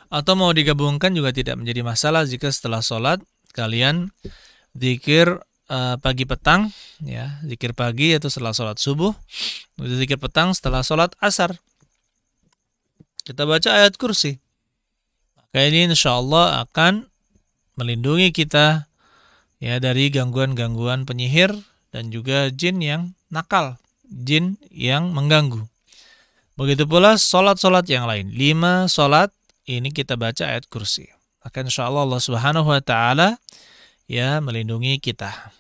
atau mau digabungkan juga tidak menjadi masalah jika setelah sholat kalian zikir pagi petang, ya, zikir pagi yaitu setelah sholat subuh, zikir petang setelah sholat asar. Kita baca ayat kursi. Maka ini insyaallah akan melindungi kita ya dari gangguan-gangguan penyihir dan juga jin yang nakal, jin yang mengganggu. Begitu pula sholat-sholat yang lain. 5 sholat ini kita baca ayat kursi. Maka insyaallah Allah Subhanahu wa taala ya melindungi kita.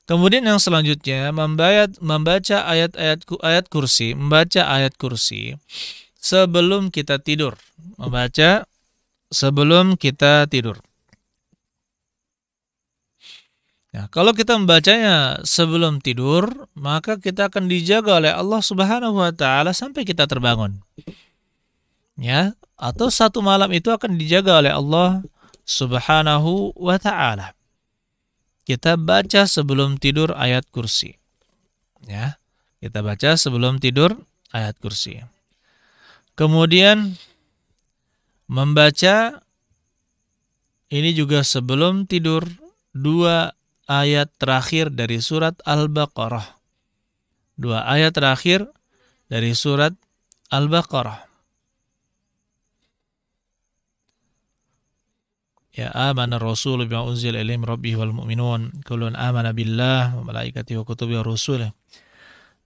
Kemudian yang selanjutnya membaca ayat kursi, membaca ayat kursi sebelum kita tidur, membaca sebelum kita tidur. Nah, kalau kita membacanya sebelum tidur, maka kita akan dijaga oleh Allah Subhanahu wa taala sampai kita terbangun. Ya, atau satu malam itu akan dijaga oleh Allah Subhanahu wa taala. Kita baca sebelum tidur ayat kursi. Ya, kita baca sebelum tidur ayat kursi. Kemudian membaca ini juga sebelum tidur 2 ayat terakhir dari surat Al-Baqarah. 2 ayat terakhir dari surat Al-Baqarah. Ya amana rasul bima unzila ilaihi min rabbih wal mu'minun kullun amana billah wa malaikatihi wa kutubihi wa rusulihi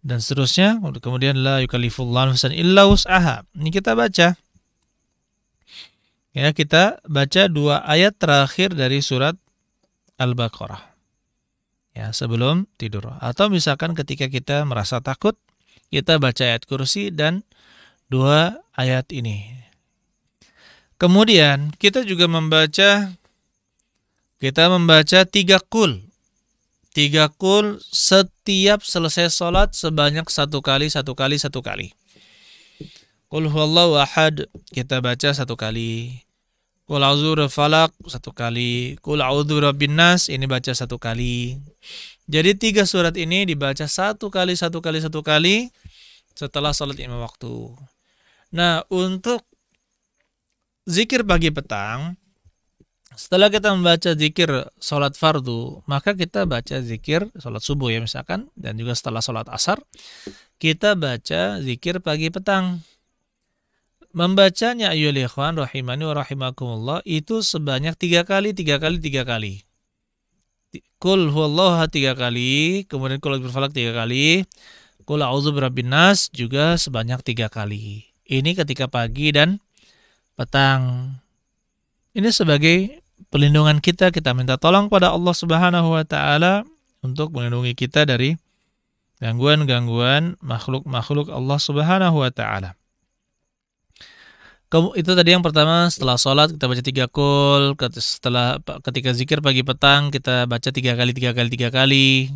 dan seterusnya. Kemudian la yukallifullahu nafsan illa wus'aha. Ini kita baca. Ya, kita baca 2 ayat terakhir dari surat Al-Baqarah. Ya, sebelum tidur. Atau misalkan ketika kita merasa takut, kita baca ayat kursi dan 2 ayat ini. Kemudian kita juga membaca 3 qul. 3 qul setiap selesai sholat sebanyak 1 kali. Qul huwallahu ahad kita baca 1 kali. Qul a'udzu birabbil falaq 1 kali. Qul a'udzu birabbin nas ini baca 1 kali. Jadi 3 surat ini dibaca 1 kali setelah sholat 5 waktu. Nah, untuk zikir pagi petang, setelah kita membaca zikir sholat fardu, maka kita baca zikir sholat subuh ya misalkan, dan juga setelah sholat asar, kita baca zikir pagi petang. Membacanya ayyuhal ikhwan rahimani wa rahimakumullah itu sebanyak 3 kali. Qul huwallahu 3 kali, kemudian qul a'udzu birabbil falaq 3 kali, qul a'udzu birabbin nas juga sebanyak 3 kali. Ini ketika pagi dan petang. Ini sebagai perlindungan kita minta tolong pada Allah Subhanahu wa taala untuk melindungi kita dari gangguan-gangguan makhluk-makhluk Allah Subhanahu wa taala. Itu tadi yang pertama, setelah sholat kita baca 3 qul, ketika zikir pagi petang kita baca 3 kali.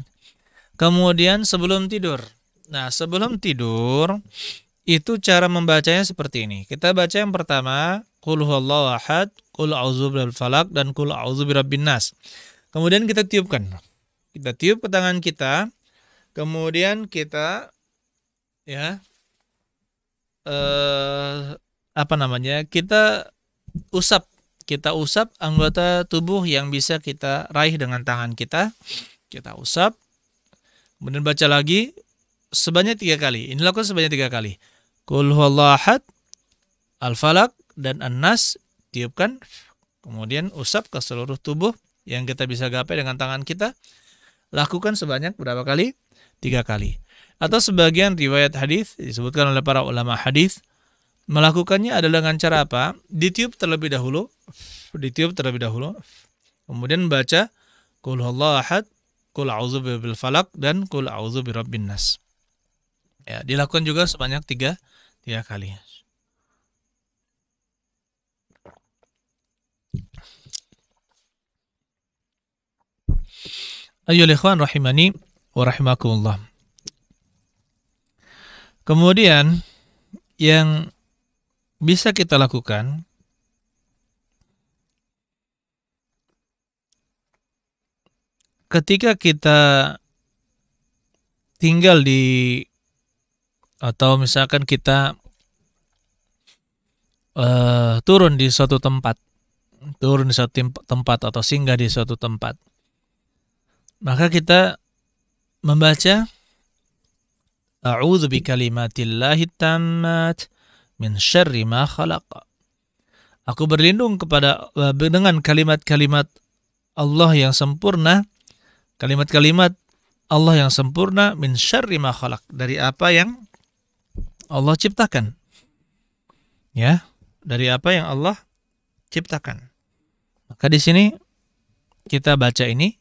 Kemudian sebelum tidur. Nah, sebelum tidur itu cara membacanya seperti ini. Kita baca yang pertama, qul huwallahu ahad, qul a'udzu birabbil falaq dan qul a'udzu birabbin nas. Kemudian kita tiupkan. Kita tiup ke tangan kita. Kemudian kita kita usap anggota tubuh yang bisa kita raih dengan tangan kita. Kita usap. Kemudian baca lagi sebanyak 3 kali. Ini lakukan sebanyak 3 kali. Qul huwallahu ahad, al-falaq dan an-nas tiupkan. Kemudian usap ke seluruh tubuh yang kita bisa gapai dengan tangan kita. Lakukan sebanyak berapa kali? 3 kali. Atau sebagian riwayat hadis disebutkan oleh para ulama hadis melakukannya adalah dengan cara apa? Ditiup terlebih dahulu. Kemudian baca qul huwallahu ahad, qul a'udzu birabbil falaq dan qul a'udzu birabbin nas. Ya, dilakukan juga sebanyak 3 kali. Ayyuhal ikhwan rahimani wa rahimakumullah. Kemudian yang bisa kita lakukan ketika kita tinggal atau misalkan kita turun di suatu tempat atau singgah di suatu tempat, maka kita membaca a'udzu bikalimatillahi tammat min syarri ma khalaq. Aku berlindung dengan kalimat-kalimat Allah yang sempurna, kalimat-kalimat Allah yang sempurna min syarri ma khalaq, dari apa yang Allah ciptakan. Ya, dari apa yang Allah ciptakan. Maka di sini kita baca ini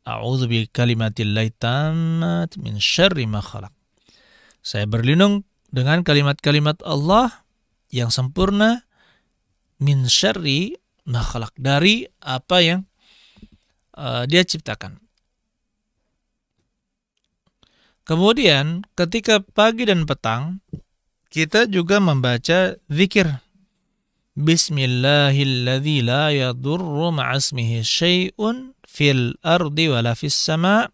A'udzu bi kalimatillahi tammat min syarri ma khalaq. Saya berlindung dengan kalimat-kalimat Allah yang sempurna min syarri ma khalaq, dari apa yang dia ciptakan. Kemudian ketika pagi dan petang kita juga membaca zikir. Bismillahilladzi la yadurru ma'asmihi syai'un fil ardi wala fis sama'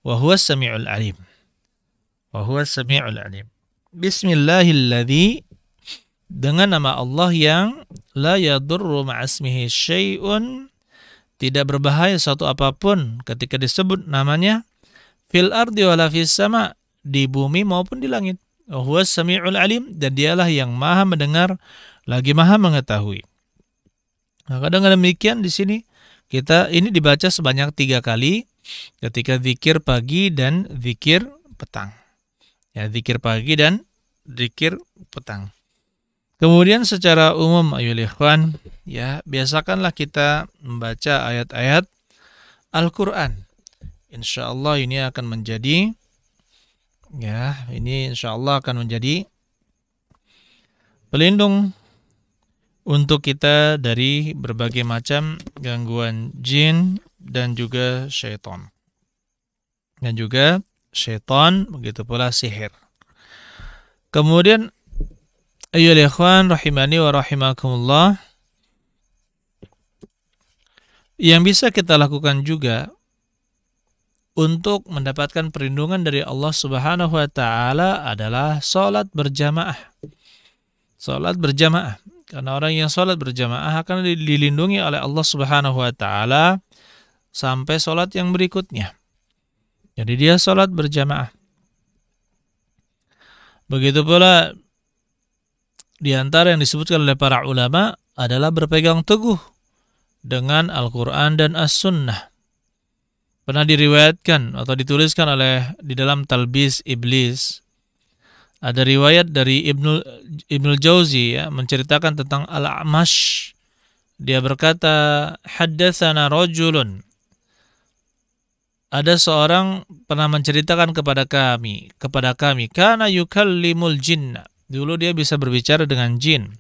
wa huwas sami'ul alim. Wa huwas sami'ul alim. Bismillahilladzi, dengan nama Allah yang la yadurru ma'asmihi syai'un, tidak berbahaya suatu apapun ketika disebut namanya, fil ardi wala fis sama', di bumi maupun di langit. Wa huwas sami'ul alim, dan dialah yang maha mendengar lagi maha mengetahui. Maka dengan demikian di sini kita ini dibaca sebanyak 3 kali ketika zikir pagi dan zikir petang. Ya, zikir pagi dan zikir petang. Kemudian secara umum ayol ikhwan, ya, biasakanlah kita membaca ayat-ayat Al-Qur'an. Insyaallah ini akan menjadi, ya, ini insyaallah akan menjadi pelindung untuk kita dari berbagai macam gangguan jin dan juga syaitan. Dan juga syaitan, begitu pula sihir. Kemudian ayyuhal ikhwan rahimani wa rahimakumullah, yang bisa kita lakukan juga untuk mendapatkan perlindungan dari Allah Subhanahu wa taala adalah salat berjamaah. Salat berjamaah. Karena orang yang sholat berjamaah akan dilindungi oleh Allah Subhanahu wa taala sampai sholat yang berikutnya. Jadi dia sholat berjamaah. Begitu pula di antara yang disebutkan oleh para ulama adalah berpegang teguh dengan Al-Qur'an dan As-Sunnah. Pernah diriwayatkan atau dituliskan di dalam Talbis Iblis, ada riwayat dari Ibnul Jauzi, ya, menceritakan tentang Al-A'mash. Dia berkata, haddatsana rajulun. Ada seorang pernah menceritakan kepada kami, kana yukallimul jinna. Dulu dia bisa berbicara dengan jin.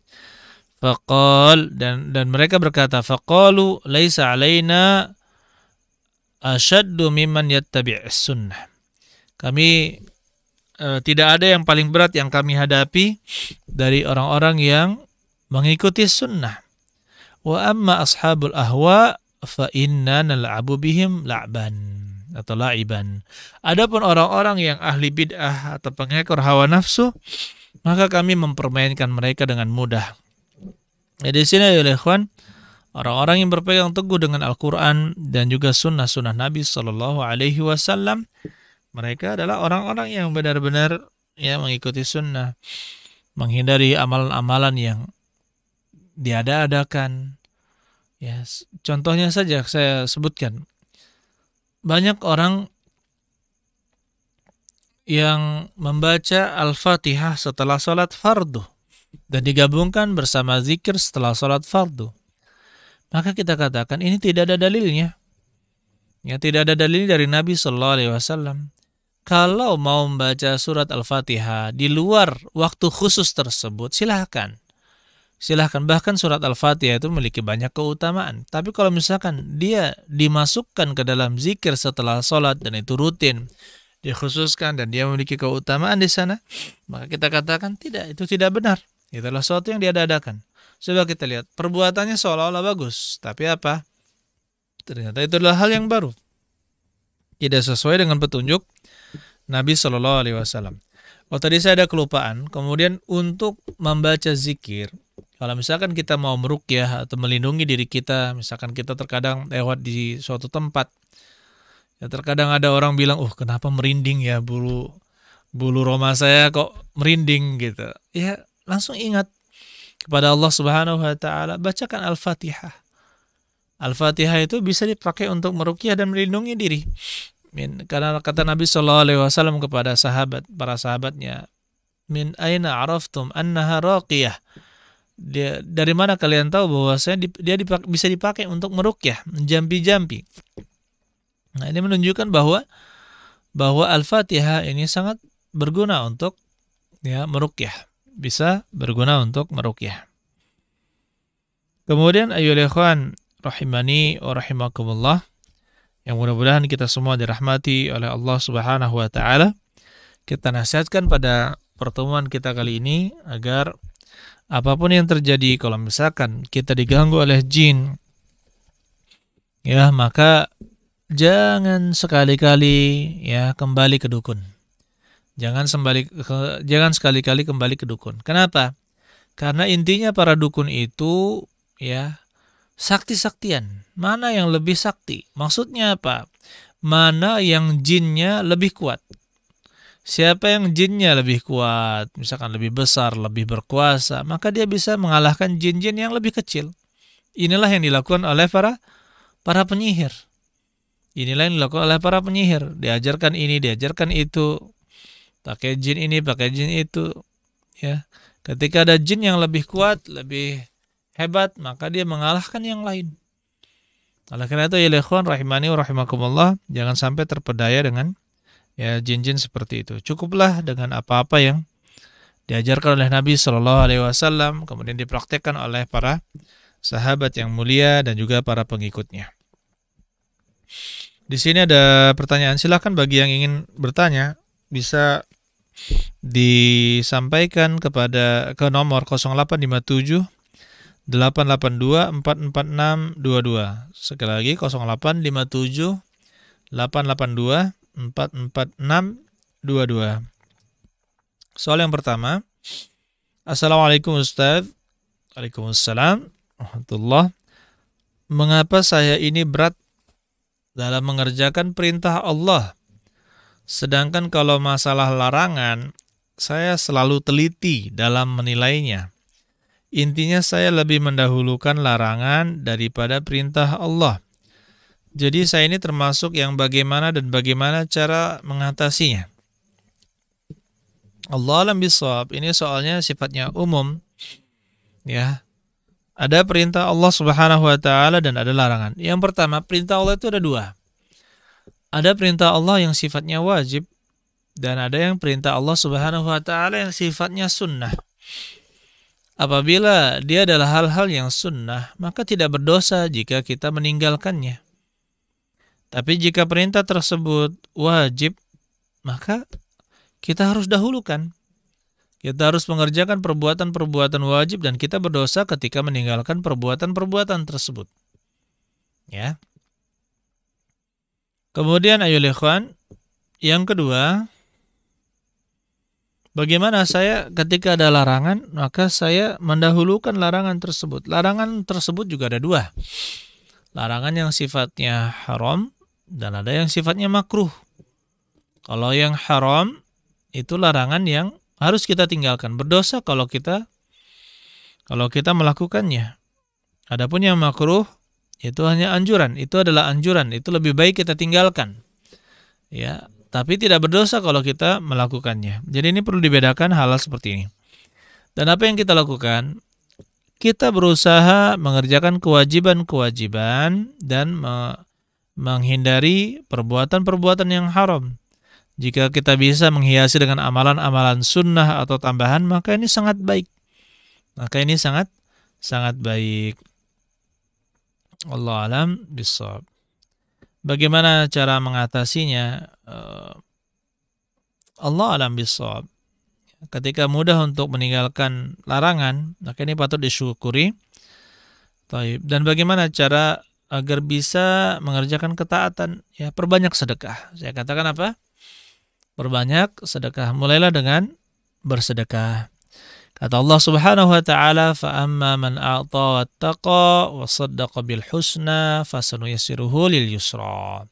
Faqal, dan mereka berkata, faqalu laisa alaina asyaddu mimman yattabi'us sunnah. Kami tidak ada yang paling berat yang kami hadapi dari orang-orang yang mengikuti sunnah. Wa amma ashabul ahwa fa inna nal'abu bihim la'ban atau la'iban. Adapun orang-orang yang ahli bid'ah atau pengekor hawa nafsu, maka kami mempermainkan mereka dengan mudah. Ya, di sini ya ikhwan, orang-orang yang berpegang teguh dengan Al-Qur'an dan juga sunnah-sunnah Nabi sallallahu alaihi wasallam, mereka adalah orang-orang yang benar-benar, ya, mengikuti sunnah, menghindari amalan-amalan yang diada-adakan. Ya, contohnya saja saya sebutkan, banyak orang yang membaca Al-Fatihah setelah sholat fardu dan digabungkan bersama zikir setelah sholat fardu. Maka kita katakan ini tidak ada dalilnya. Ya, tidak ada dalil dari Nabi Sallallahu Alaihi Wasallam. Kalau mau membaca surat Al-Fatihah di luar waktu khusus tersebut, silahkan. Bahkan surat Al-Fatihah itu memiliki banyak keutamaan. Tapi kalau misalkan dia dimasukkan ke dalam zikir setelah sholat dan itu rutin, dikhususkan dan dia memiliki keutamaan di sana, maka kita katakan tidak, itu tidak benar. Itu adalah sesuatu yang diada-adakan. Coba kita lihat, perbuatannya seolah-olah bagus. Tapi apa? Ternyata itu adalah hal yang baru. Tidak sesuai dengan petunjuk Nabi Shallallahu Alaihi Wasallam. Oh, tadi saya ada kelupaan. Kemudian untuk membaca zikir, kalau misalkan kita mau meruqyah atau melindungi diri kita, misalkan kita terkadang lewat di suatu tempat, ya terkadang ada orang bilang, kenapa merinding ya, bulu roma saya kok merinding gitu. Ya langsung ingat kepada Allah Subhanahu Wa Taala, bacakan Al-Fatihah. Al-Fatihah itu bisa dipakai untuk meruqyah dan melindungi diri. Karena kata Nabi Shallallahu Alaihi Wasallam kepada para sahabatnya, min aina araftum annaha raqiyah. Dari mana kalian tahu bahwasanya dia bisa dipakai untuk meruqyah, menjampi-jampi. Nah, ini menunjukkan bahwa Al-Fatihah ini sangat berguna untuk meruqyah. Bisa berguna untuk meruqyah. Kemudian ayyuhal ikhwan rahimani wa rahimakumullah, yang mudah-mudahan kita semua dirahmati oleh Allah Subhanahu wa taala. Kita nasihatkan pada pertemuan kita kali ini agar apapun yang terjadi, kalau misalkan kita diganggu oleh jin, maka jangan sekali-kali kembali ke dukun. Jangan sekali-kali kembali ke dukun. Kenapa? Karena intinya para dukun itu sakti-saktian. Mana yang lebih sakti? Maksudnya apa? Mana yang jinnya lebih kuat? Siapa yang jinnya lebih kuat, misalkan lebih besar, lebih berkuasa, maka dia bisa mengalahkan jin-jin yang lebih kecil. Inilah yang dilakukan oleh para penyihir. Diajarkan ini, diajarkan itu. Pakai jin ini, pakai jin itu. Ketika ada jin yang lebih kuat, lebih hebat, maka dia mengalahkan yang lain. Oleh karena itu, ya ikhwan rahimani wa rahimakumullah, jangan sampai terpedaya dengan jin-jin seperti itu. Cukuplah dengan apa-apa yang diajarkan oleh Nabi Shallallahu Alaihi Wasallam, kemudian dipraktekkan oleh para sahabat yang mulia dan juga para pengikutnya. Di sini ada pertanyaan, silakan bagi yang ingin bertanya bisa disampaikan ke nomor 0857 882 44622. Sekali lagi 0857 882 44622. Soal yang pertama. Assalamualaikum Ustaz. Waalaikumsalam warahmatullah. Mengapa saya ini berat dalam mengerjakan perintah Allah? Sedangkan kalau masalah larangan, saya selalu teliti dalam menilainya. Intinya saya lebih mendahulukan larangan daripada perintah Allah. Jadi saya ini termasuk yang bagaimana dan bagaimana cara mengatasinya. Allah alam bisawab. Ini soalnya sifatnya umum. Ada perintah Allah Subhanahu wa taala dan ada larangan. Yang pertama, perintah Allah itu ada dua. Ada perintah Allah yang sifatnya wajib dan ada yang perintah Allah Subhanahu wa taala yang sifatnya sunnah. Apabila dia adalah hal-hal yang sunnah, maka tidak berdosa jika kita meninggalkannya. Tapi jika perintah tersebut wajib, maka kita harus dahulukan. Kita harus mengerjakan perbuatan-perbuatan wajib dan kita berdosa ketika meninggalkan perbuatan-perbuatan tersebut. Kemudian ayyuhal ikhwan, yang kedua, bagaimana saya ketika ada larangan, maka saya mendahulukan larangan tersebut. Larangan tersebut juga ada dua. Larangan yang sifatnya haram dan ada yang sifatnya makruh. Kalau yang haram itu larangan yang harus kita tinggalkan. Berdosa kalau kita melakukannya. Adapun yang makruh itu hanya anjuran. Itu adalah anjuran. Itu lebih baik kita tinggalkan. Tapi tidak berdosa kalau kita melakukannya. Jadi ini perlu dibedakan hal-hal seperti ini. Dan apa yang kita lakukan? Kita berusaha mengerjakan kewajiban-kewajiban dan menghindari perbuatan-perbuatan yang haram. Jika kita bisa menghiasi dengan amalan-amalan sunnah atau tambahan, maka ini sangat baik. Sangat baik. Allah alam bisawab. Bagaimana cara mengatasinya? Allah alam bisawab. Ketika mudah untuk meninggalkan larangan, maka ini patut disyukuri. Dan bagaimana cara agar bisa mengerjakan ketaatan? Perbanyak sedekah. Saya katakan apa? Perbanyak sedekah. Mulailah dengan bersedekah. Kata Allah Subhanahu wa taala, "Fa amma man a'ta wattaqa wa shaddaqa bil husna fasanuyassiruhu lil yusra."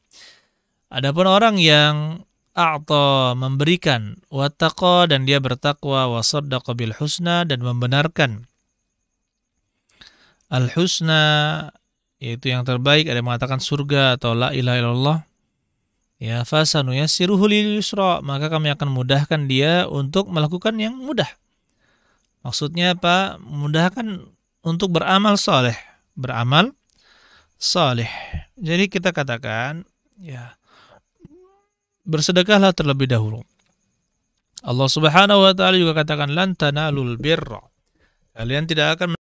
Adapun orang yang a'ta, memberikan, wattaqa, dan dia bertakwa, wa shaddaqa bil husna, dan membenarkan al husna, yaitu yang terbaik, ada yang mengatakan surga atau la ilaha illallah. Fasanuyassiruhu lil yusra, maka kami akan mudahkan dia untuk melakukan yang mudah. Maksudnya apa? Mudahkan untuk beramal saleh. Jadi kita katakan, Ya, bersedekahlah terlebih dahulu. Allah Subhanahu wa taala juga katakan lan tanalul birra. Kalian tidak akan